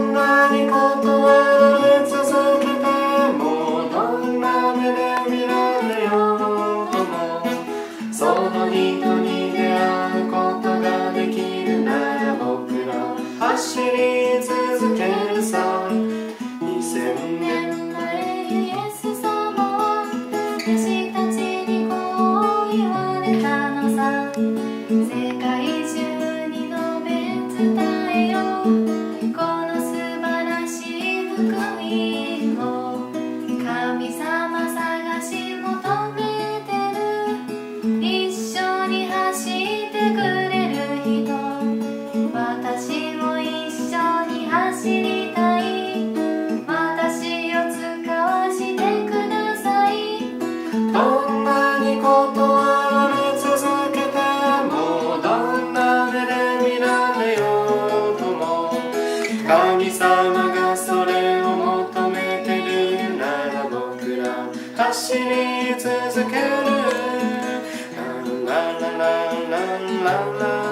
んなに断られ続けても、どんな目で見られようとも、その人に出会うことができるなら僕ら走り続けるさ。2000年前イエス様は弟子たちにこう言われたのさ。世界中に述べ伝えよう、この素晴らしい福音を。神様探し求めてる、一緒に走ってくれる人。私も一緒に走りたい、私を使わしてください。どんなに断られ続けても、どんな目で見られようとも、神様がそれを求めてるなら僕ら走り続ける。ラララララララ